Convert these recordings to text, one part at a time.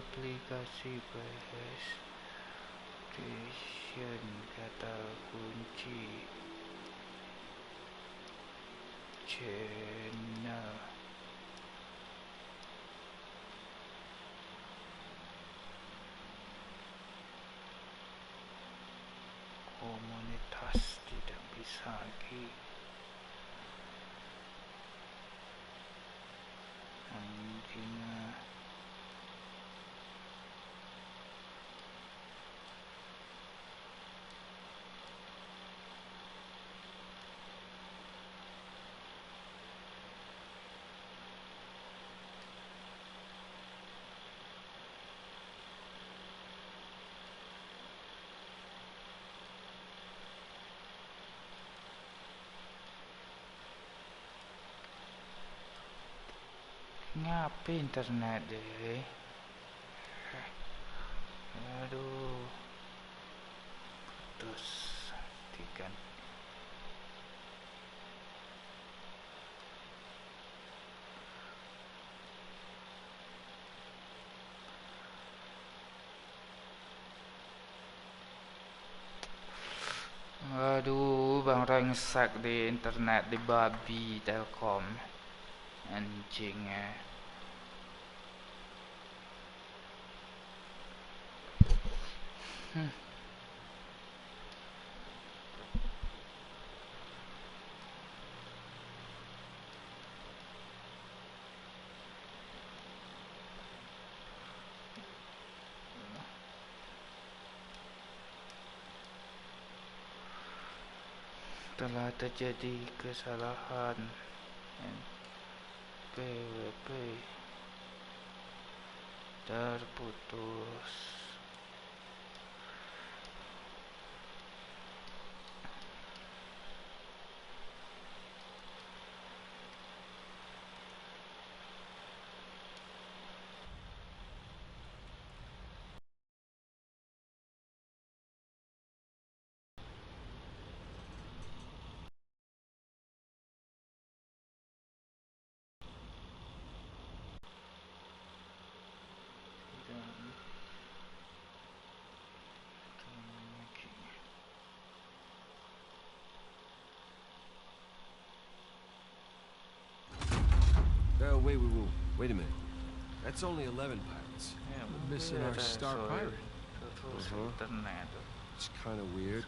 aplikasi PlayStation, kata kunci channel komunitas tidak bisa lagi. Anjingnya ngapa internet deh? Aduh, putus tiga. Aduh, bang rengsak di internet di babi Telkom. Anjingnya. Telah terjadi kesalahan. PWP terputus. Wait a minute. That's only 11 pirates. We're missing our star pirate. It's kind of weird.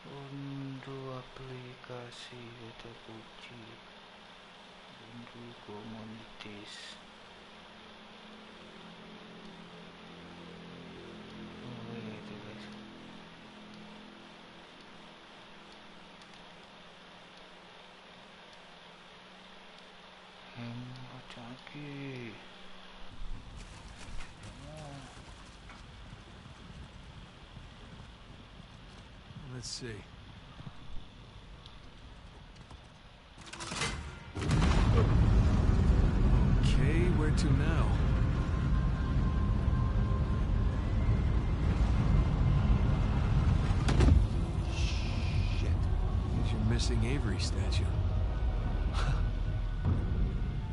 Unduh aplikasi kata kunci. Unduh komunitas. Oh itu guys. Baca lagi. Let's see. Okay, where to now? Shit. There's your missing Avery statue.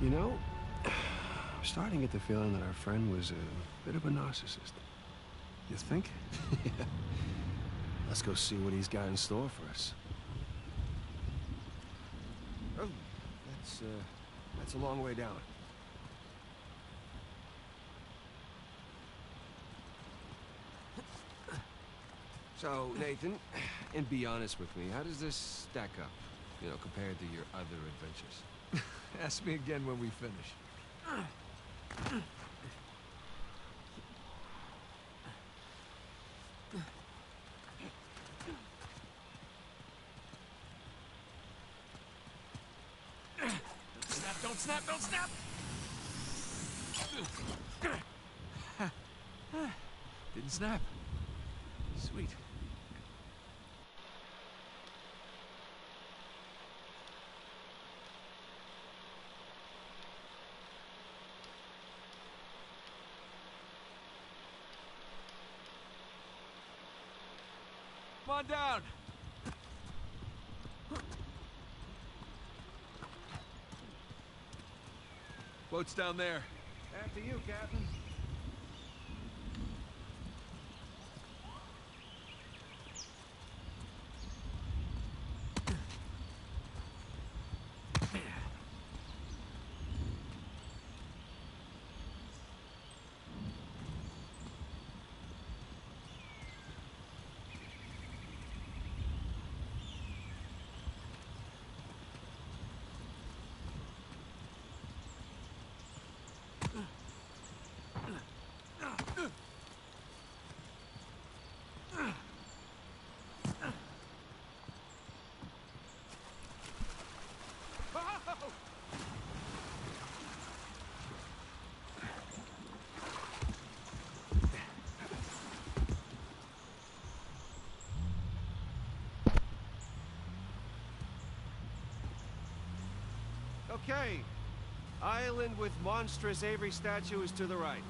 You know, I'm starting to get the feeling that our friend was a bit of a narcissist. You think? Yeah. Let's go see what he's got in store for us. Oh, that's a long way down. So, Nathan, and be honest with me, how does this stack up, you know, compared to your other adventures? Ask me again when we finish. Don't snap, don't snap, don't snap! Didn't snap. Sweet. Come on down. Boat's down there. After you, Captain. Okay. Island with monstrous Avery statue is to the right.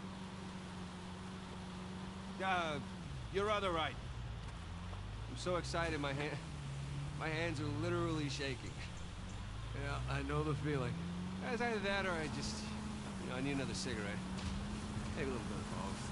Your other right. I'm so excited my hands are literally shaking. Yeah, I know the feeling. It's either that or I just, I need another cigarette. Maybe a little bit of both.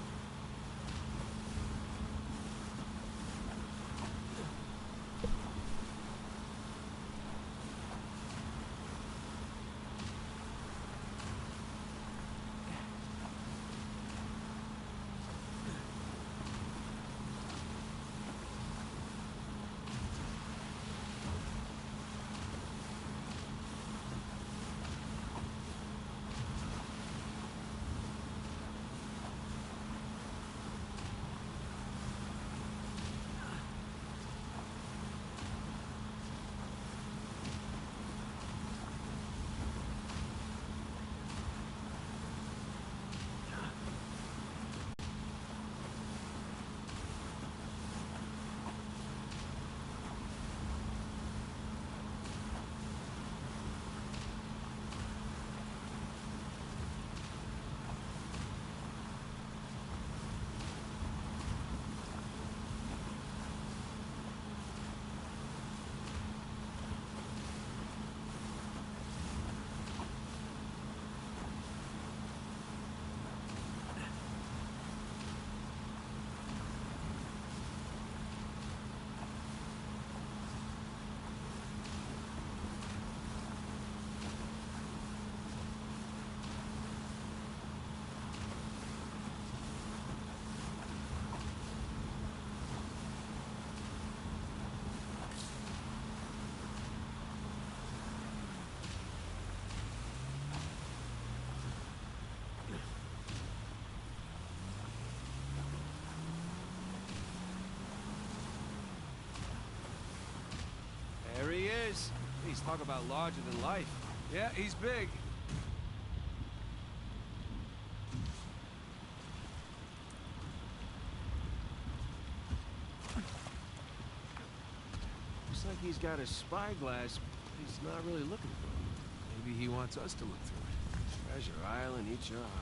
There he is. He's talk about larger than life. Yeah, he's big. Looks like he's got a spyglass, but he's not really looking for it. Maybe he wants us to look through it. Treasure Island, eat your heart out.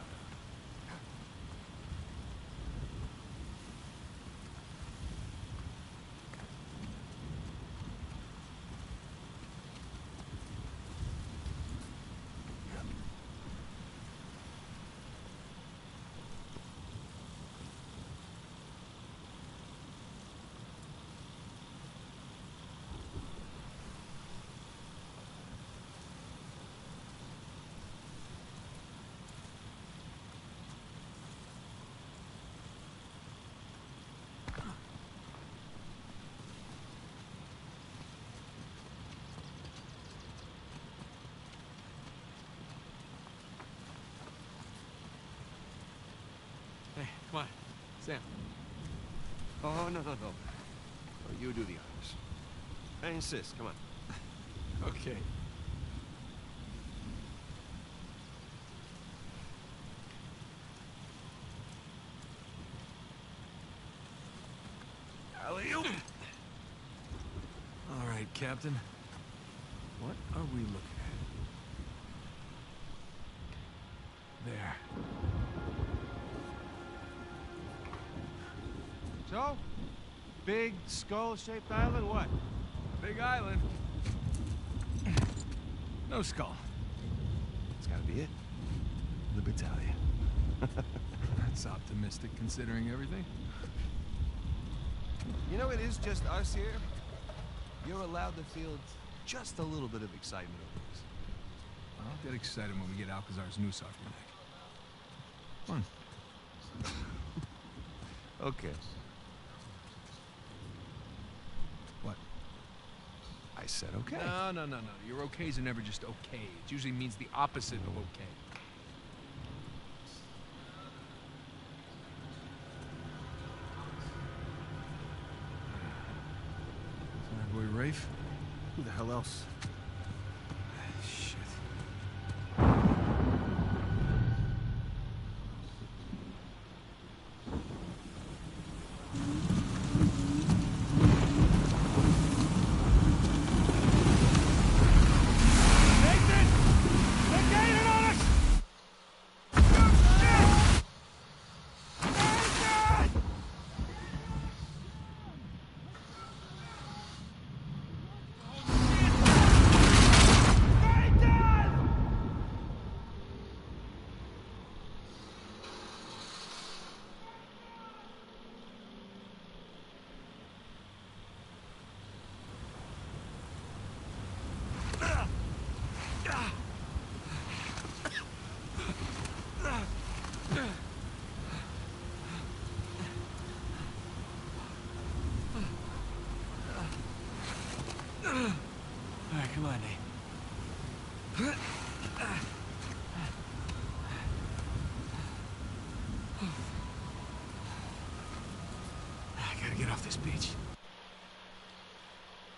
Hey, come on. Sam. Oh, no. Oh, you do the honors. I insist, come on. Okay. Alley-oop! All right, Captain. What are we looking at? There. So? Big skull-shaped island, what? Big island. No skull. It's gotta be it. The battalion. That's optimistic considering everything. You know, it is just us here. You're allowed to feel just a little bit of excitement over this. I'll get excited when we get Alcazar's noose off your neck. Come on. Okay. What? I said okay. No. Your okays are never just okay. It usually means the opposite of okay. That boy Rafe? Who the hell else? Shit. All right, come on, Nate. I gotta get off this beach.